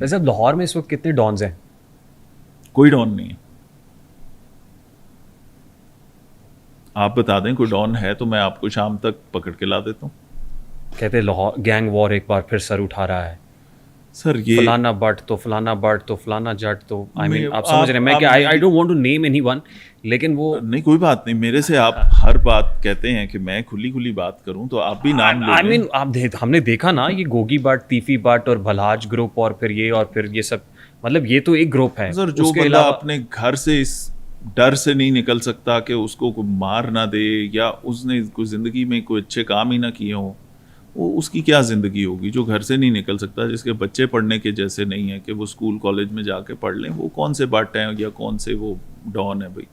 ویسے اب لاہور میں اس وقت کتنے ڈانز ہیں؟ کوئی ڈان نہیں ہے. آپ بتا دیں کوئی ڈان ہے تو میں آپ کو شام تک پکڑ کے لا دیتا ہوں. کہتے ہیں لاہور گینگ وار ایک بار پھر سر اٹھا رہا ہے. سر یہ فلانا بٹ تو فلانا بٹ تو فلانا جٹ تو آئی مین آپ سمجھ رہے ہیں. میں کہ I don't want to name anyone, لیکن وہ نہیں, کوئی بات نہیں. میرے سے آپ ہر بات کہتے ہیں کہ میں کھلی بات کروں, تو آپ بھی نام لے. آئی مین ہم نے دیکھا نا یہ گوگی بٹ, تیفی بٹ اور بھلاج گروپ اور پھر یہ سب, مطلب یہ تو ایک گروپ ہے. سر جو بندہ اپنے گھر سے اس ڈر سے نہیں نکل سکتا کہ اس کو کوئی مار نہ دے, یا اس نے کوئی زندگی میں کوئی اچھے کام ہی نہ کیے ہوں, وہ اس کی کیا زندگی ہوگی؟ جو گھر سے نہیں نکل سکتا, جس کے بچے پڑھنے کے جیسے نہیں ہیں کہ وہ اسکول کالج میں جا کے پڑھ لیں, وہ کون سے بٹ ہیں یا کون سے وہ ڈان ہے بھائی؟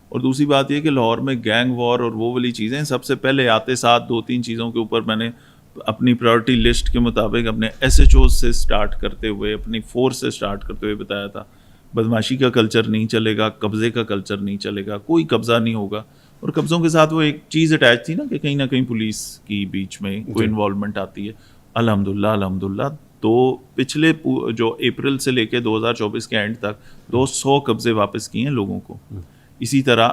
اور دوسری بات یہ کہ لاہور میں گینگ وار اور وہ والی چیزیں سب سے پہلے آتے ساتھ 2-3 چیزوں کے اوپر میں نے اپنی پرائورٹی لسٹ کے مطابق اپنے ایس ایچ اوز سے اسٹارٹ کرتے ہوئے, اپنی فورس سے اسٹارٹ کرتے ہوئے بتایا تھا. بدماشی کا کلچر نہیں چلے گا, قبضے کا کلچر نہیں چلے گا, کوئی قبضہ نہیں ہوگا. اور قبضوں کے ساتھ وہ ایک چیز اٹیچ تھی نا کہ کہیں نہ کہیں پولیس کی بیچ میں کوئی انوالومنٹ آتی ہے. الحمدللہ تو پچھلے جو اپریل سے لے کے 2024 کے اینڈ تک 200 قبضے واپس کیے ہیں لوگوں کو. اسی طرح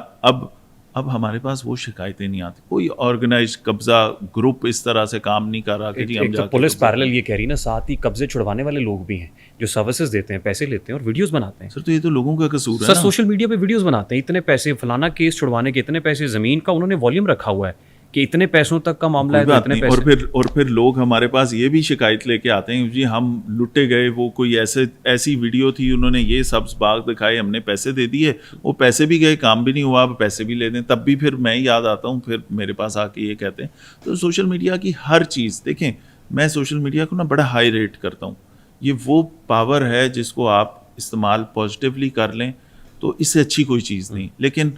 اب ہمارے پاس وہ شکایتیں نہیں آتی. کوئی آرگنائزڈ قبضہ گروپ اس طرح سے کام نہیں کر رہا کہ جی ہم جا کے. پولیس پیرلل یہ کہہ رہی نا, ساتھ ہی قبضے چھڑوانے والے لوگ بھی ہیں جو سروسز دیتے ہیں, پیسے لیتے ہیں اور ویڈیوز بناتے ہیں. سر تو یہ تو لوگوں کا قصور ہے سر. سوشل میڈیا پہ ویڈیوز بناتے ہیں, اتنے پیسے فلانا کیس چھڑوانے کے, اتنے پیسے, زمین کا انہوں نے والیوم رکھا ہوا ہے کہ اتنے پیسوں تک کا معاملہ ہے تو اتنے پیسے. اور پھر لوگ ہمارے پاس یہ بھی شکایت لے کے آتے ہیں جی ہم لٹے گئے, وہ کوئی ایسی ویڈیو تھی, انہوں نے یہ سبز باغ دکھائے, ہم نے پیسے دے دیے, وہ پیسے بھی گئے, کام بھی نہیں ہوا, آپ پیسے بھی لے دیں. تب بھی پھر میں یاد آتا ہوں, پھر میرے پاس آ کے یہ کہتے ہیں. تو سوشل میڈیا کی ہر چیز دیکھیں, میں سوشل میڈیا کو نا بڑا ہائی ریٹ کرتا ہوں. یہ وہ پاور ہے جس کو آپ استعمال پازیٹیولی کر لیں تو اس سے اچھی کوئی چیز نہیں. لیکن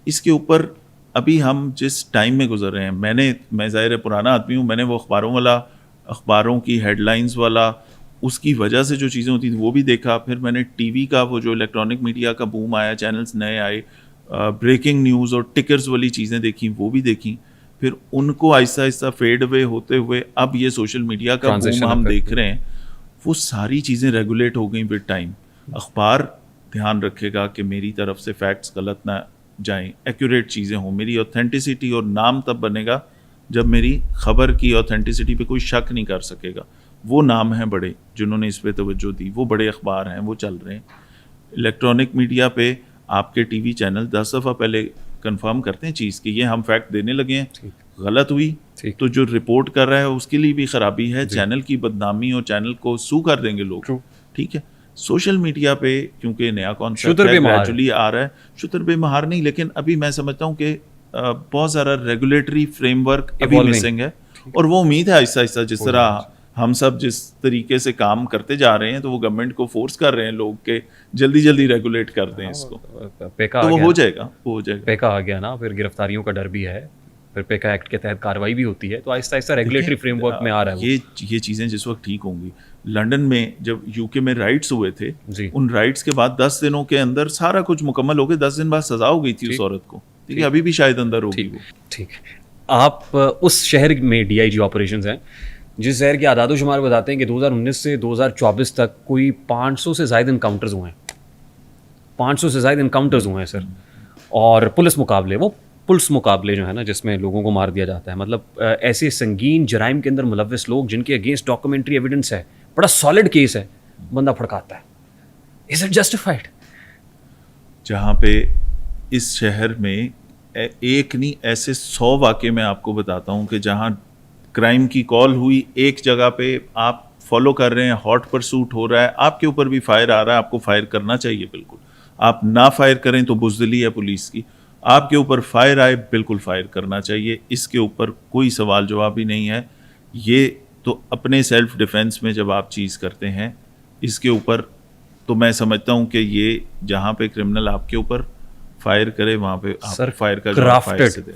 اس کے اوپر ابھی ہم جس ٹائم میں گزر رہے ہیں, میں ظاہر پرانا آدمی ہوں, میں نے وہ اخباروں کی ہیڈ لائنز والا اس کی وجہ سے جو چیزیں ہوتی تھیں وہ بھی دیکھا. پھر میں نے ٹی وی کا وہ جو الیکٹرانک میڈیا کا بوم آیا, چینلز نئے آئے, بریکنگ نیوز اور ٹکرز والی چیزیں دیکھیں, وہ بھی دیکھیں. پھر ان کو آہستہ آہستہ فیڈ اوے ہوتے ہوئے اب یہ سوشل میڈیا کا بوم ہم دیکھ رہے ہیں. وہ ساری چیزیں ریگولیٹ ہو گئیں ود ٹائم. اخبار دھیان رکھے گا کہ میری طرف سے فیکٹس غلط نہ جائیں, ایکوریٹ چیزیں ہوں. میری اوتھینٹسٹی اور نام تب بنے گا جب میری خبر کی اوتھینٹسٹی پہ کوئی شک نہیں کر سکے گا. وہ نام ہیں بڑے جنہوں نے اس پہ توجہ دی, وہ بڑے اخبار ہیں, وہ چل رہے ہیں. الیکٹرانک میڈیا پہ آپ کے ٹی وی چینل 10 دفعہ پہلے کنفرم کرتے ہیں چیز کہ یہ ہم فیکٹ دینے لگے ہیں, غلط ہوئی تو جو رپورٹ کر رہا ہے اس کے لیے بھی خرابی ہے, چینل کی بدنامی اور چینل کو سو کر دیں گے لوگ. ٹھیک ہے, سوشل میڈیا پہ کیونکہ نیا کانسیپٹ گریجولی آ رہا ہے, شتر بے مہار نہیں, لیکن ابھی میں سمجھتا ہوں کہ بہت سارا ریگولیٹری فریم ورک ابھی مسنگ ہے. اور وہ امید ہے آہستہ آہستہ جس طرح ہم سب جس طریقے سے کام کرتے جا رہے ہیں تو وہ گورنمنٹ کو فورس کر رہے ہیں لوگ کہ جلدی ریگولیٹ کر دیں اس کو, تو وہ ہو جائے گا. پیکا آ گیا نا, پھر گرفتاریوں کا ڈر بھی ہے, پھر پیکا ایکٹ کے تحت کارروائی بھی ہوتی ہے, تو آہستہ آہستہ ریگولیٹری فریم ورک میں آ رہا ہے. یہ چیزیں جس وقت ٹھیک ہوں گی. لنڈن میں جب یو کے میں رائٹس ہوئے تھے, ان رائٹس کے بعد 10 دنوں کے اندر سارا کچھ مکمل ہو گیا. 10 دن بعد سزا ہو گئی تھی اس عورت کو. ٹھیک ہے, ابھی بھی شاید اندر ہوگی وہ. ٹھیک ہے, آپ اس شہر میں ڈی آئی جی آپریشنز ہیں جس شہر کے اعداد و شمار بتاتے ہیں کہ 2019 سے 2024 تک کوئی 500 سے زائد انکاؤنٹرز ہوئے ہیں. 500 سے زائد انکاؤنٹرز ہوئے ہیں سر. اور پولیس مقابلے جو ہے نا جس میں لوگوں کو مار دیا جاتا ہے, مطلب ایسے سنگین جرائم کے اندر ملوث لوگ جن کے اگینسٹ ڈاکومنٹری ایویڈنس ہے, بڑا سالڈ کیس ہے, بندہ پھڑکاتا ہے. Is it justified? جہاں پہ اس شہر میں ایک نہیں ایسے 100 واقعے میں آپ کو بتاتا ہوں کہ جہاں کرائم کی کال ہوئی, ایک جگہ پہ آپ فالو کر رہے ہیں, ہاٹ پرسوٹ ہو رہا ہے, آپ کے اوپر بھی فائر آ رہا ہے, آپ کو فائر کرنا چاہیے بالکل. آپ نہ فائر کریں تو بزدلی ہے پولیس کی. آپ کے اوپر فائر آئے بالکل فائر کرنا چاہیے, اس کے اوپر کوئی سوال جواب ہی نہیں ہے. یہ تو اپنے سیلف ڈیفینس میں جب آپ چیز کرتے ہیں اس کے اوپر, تو میں سمجھتا ہوں کہ یہ جہاں پہ کرمنل آپ کے اوپر فائر کرے وہاں پہ آپ فائر کا جواب فائر سے دیں.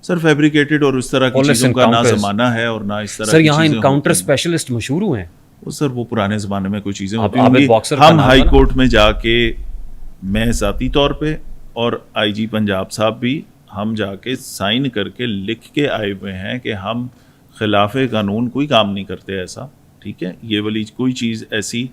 فیبریکیٹڈ اور اس طرر کی چیزوں کا نہ زمانہ ہے اور نہ اس طرح. سر یہاں انکاؤنٹر اسپیشلسٹ مشہور ہوئے ہیں. سر وہ پرانے زمانے میں کوئی چیزیں ہوتی ہوں گی. ہم ہائی کورٹ میں جا کے, میں ذاتی طور پہ اور آئی جی پنجاب صاحب بھی, ہم جا کے سائن کر کے لکھ کے آئے ہوئے ہیں کہ ہم خلاف قانون کوئی کام نہیں کرتے ایسا. ٹھیک ہے. یہ والی کوئی چیز ایسی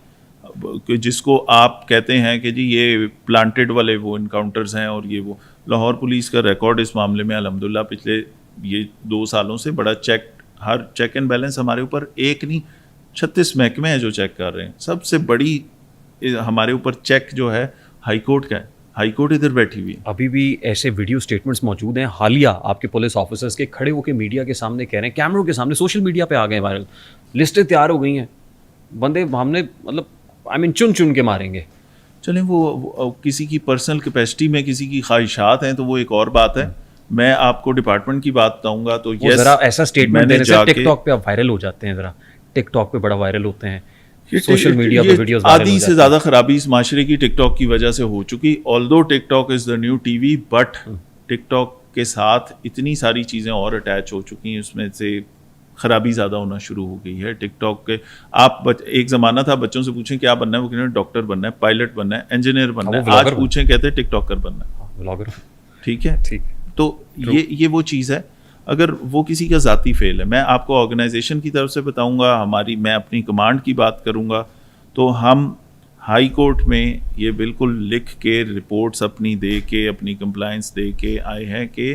کہ جس کو آپ کہتے ہیں کہ جی یہ پلانٹڈ والے وہ انکاؤنٹرز ہیں اور یہ وہ. لاہور پولیس کا ریکارڈ اس معاملے میں الحمدللہ پچھلے یہ 2 سالوں سے بڑا ہر چیک اینڈ بیلنس ہمارے اوپر ایک نہیں 36 محکمے ہیں جو چیک کر رہے ہیں. سب سے بڑی ہمارے اوپر چیک جو ہے ہائی کورٹ کا ہے. ہائی کورٹ ادھر بیٹھی ہوئی ہے. ابھی بھی ایسے ویڈیو سٹیٹمنٹس موجود ہیں حالیہ آپ کے پولیس آفیسرز کے کھڑے ہو کے میڈیا کے سامنے کہہ رہے ہیں, کیمروں کے سامنے, سوشل میڈیا پہ آ گئے وائرل, لسٹیں تیار ہو گئی ہیں, بندے ہم نے مطلب چن کے ماریں گے. چلیں وہ کسی کی پرسنل کیپیسٹی میں کسی کی خواہشات ہیں تو وہ ایک اور بات ہے. میں آپ کو ڈپارٹمنٹ کی بات بتاؤں گا تو یہ ذرا ایسا اسٹیٹمنٹ دینے سے ٹک ٹاک پہ وائرل ہو جاتے ہیں, ذرا ٹک ٹاک پہ بڑا وائرل ہوتے ہیں, سوشل میڈیا پہ ویڈیوز آدھی سے زیادہ خرابی اس معاشرے کی ٹک ٹاک کی وجہ سے ہو چکی. Although TikTok is the new TV, but TikTok کے ساتھ اتنی ساری چیزیں اور اٹیچ ہو چکی ہیں, اس میں سے خرابی زیادہ ہونا شروع ہو گئی ہے. ٹک ٹاک کے آپ ایک زمانہ تھا بچوں سے پوچھیں کیا بننا ہے, وہ کہتے ہیں ڈاکٹر بننا ہے, پائلٹ بننا ہے, انجینئر بننا ہے. آج پوچھیں کہتے ہیں ٹک ٹاکر بننا ہے, بلاگر. ٹھیک ہے. تو یہ وہ چیز ہے. اگر وہ کسی کا ذاتی فیل ہے, میں آپ کو آرگنائزیشن کی طرف سے بتاؤں گا, میں اپنی کمانڈ کی بات کروں گا تو ہم ہائی کورٹ میں یہ بالکل لکھ کے رپورٹس اپنی دے کے اپنی کمپلائنس دے کے آئے ہیں کہ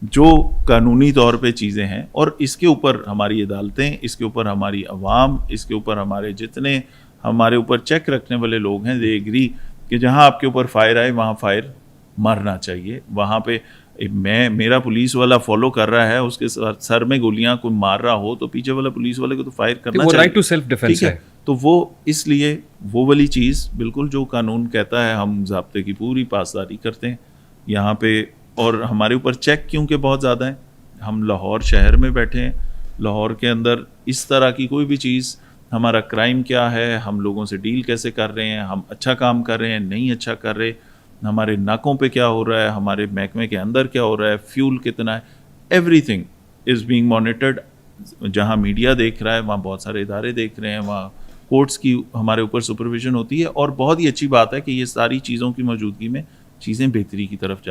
جو قانونی طور پہ چیزیں ہیں, اور اس کے اوپر ہماری عدالتیں, اس کے اوپر ہماری عوام, اس کے اوپر ہمارے جتنے ہمارے اوپر چیک رکھنے والے لوگ ہیں, دے ایگری کہ جہاں آپ کے اوپر فائر آئے وہاں فائر مارنا چاہیے. وہاں پہ میرا پولیس والا فالو کر رہا ہے, اس کے سر میں گولیاں کوئی مار رہا ہو تو پیچھے والا پولیس والے کو تو فائر کرنا چاہیے. رائٹ ٹو سیلف ڈیفینس ہے. تو وہ اس لیے وہ والی چیز بالکل جو قانون کہتا ہے ہم ضابطے کی پوری پاسداری کرتے ہیں یہاں پہ. اور ہمارے اوپر چیک کیونکہ بہت زیادہ ہیں, ہم لاہور شہر میں بیٹھے ہیں, لاہور کے اندر اس طرح کی کوئی بھی چیز, ہمارا کرائم کیا ہے, ہم لوگوں سے ڈیل کیسے کر رہے ہیں, ہم اچھا کام کر رہے ہیں نہیں اچھا کر رہے, ہمارے ناکوں پہ کیا ہو رہا ہے, ہمارے محکمے کے اندر کیا ہو رہا ہے, فیول کتنا ہے, every thing is being monitored. جہاں میڈیا دیکھ رہا ہے وہاں بہت سارے ادارے دیکھ رہے ہیں, وہاں کورٹس کی ہمارے اوپر سپرویژن ہوتی ہے. اور بہت ہی اچھی بات ہے کہ یہ ساری چیزوں کی موجودگی میں چیزیں بہتری کی طرف